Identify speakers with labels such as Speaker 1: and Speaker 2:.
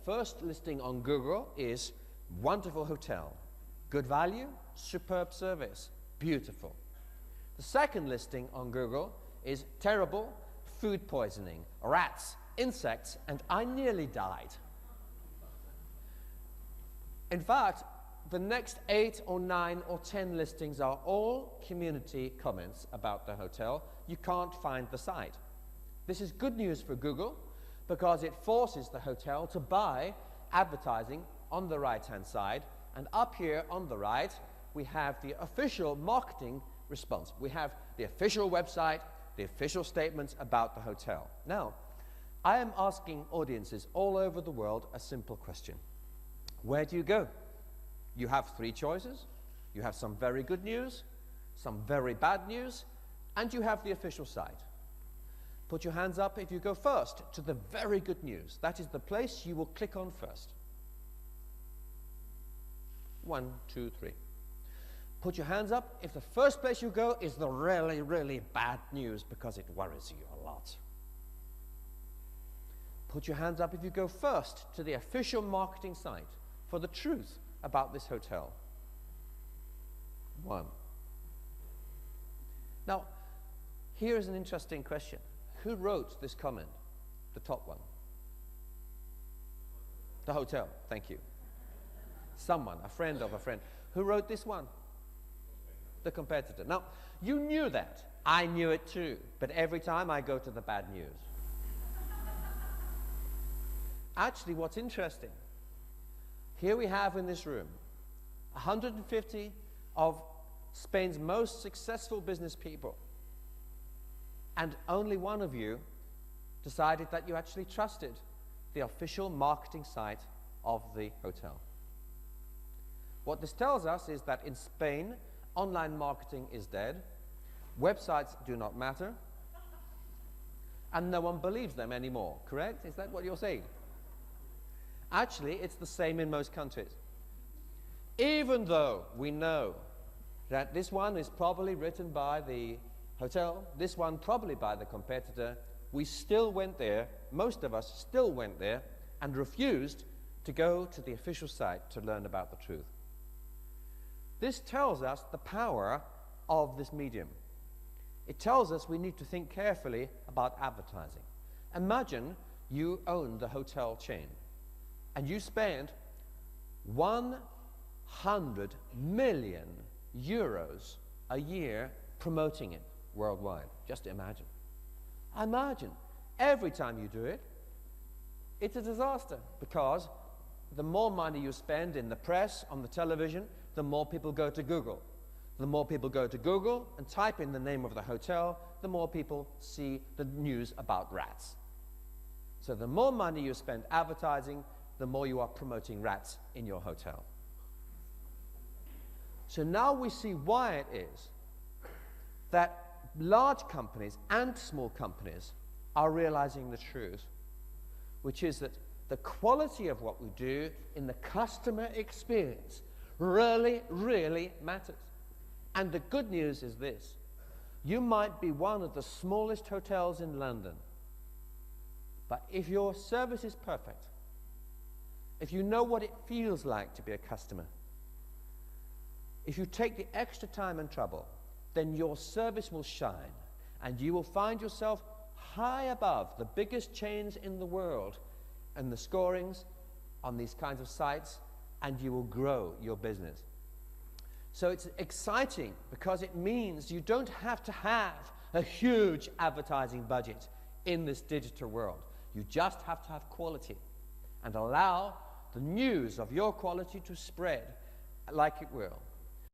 Speaker 1: First listing on Google is wonderful hotel, good value, superb service, beautiful. The second listing on Google is terrible, food poisoning, rats, insects, and I nearly died. In fact, the next 8 or 9 or 10 listings are all community comments about the hotel. You can't find the site. This is good news for Google because it forces the hotel to buy advertising on the right-hand side, and up here on the right we have the official marketing response. We have the official website, the official statements about the hotel. Now, I am asking audiences all over the world a simple question. Where do you go? You have 3 choices. You have some very good news, some very bad news, and you have the official site. Put your hands up if you go first to the very good news. That is the place you will click on first. 1, 2, 3. Put your hands up if the first place you go is the really, really bad news because it worries you a lot. Put your hands up if you go first to the official marketing site for the truth about this hotel. 1. Now, here is an interesting question. Who wrote this comment? The top one. The hotel, thank you. Someone, a friend of a friend. Who wrote this one? The competitor. Now, you knew that. I knew it too. But every time I go to the bad news. Actually, what's interesting, here we have in this room 150 of Spain's most successful business people. And only one of you decided that you actually trusted the official marketing site of the hotel. What this tells us is that in Spain, online marketing is dead, websites do not matter, and no one believes them anymore, correct? Is that what you're saying? Actually, it's the same in most countries. Even though we know that this one is probably written by the hotel, this one probably by the competitor, we still went there, most of us still went there, and refused to go to the official site to learn about the truth. This tells us the power of this medium. It tells us we need to think carefully about advertising. Imagine you own the hotel chain, and you spend 100 million euros a year promoting it worldwide. Just imagine. Imagine every time you do it, it's a disaster because the more money you spend in the press, on the television, the more people go to Google. The more people go to Google and type in the name of the hotel, the more people see the news about rats. So the more money you spend advertising, the more you are promoting rats in your hotel. So now we see why it is that large companies and small companies are realizing the truth, which is that the quality of what we do in the customer experience really, really matters. And the good news is this. You might be one of the smallest hotels in London, but if your service is perfect, if you know what it feels like to be a customer, if you take the extra time and trouble, then your service will shine, and you will find yourself high above the biggest chains in the world and the scorings on these kinds of sites, and you will grow your business. So it's exciting because it means you don't have to have a huge advertising budget in this digital world. You just have to have quality and allow the news of your quality to spread like it will.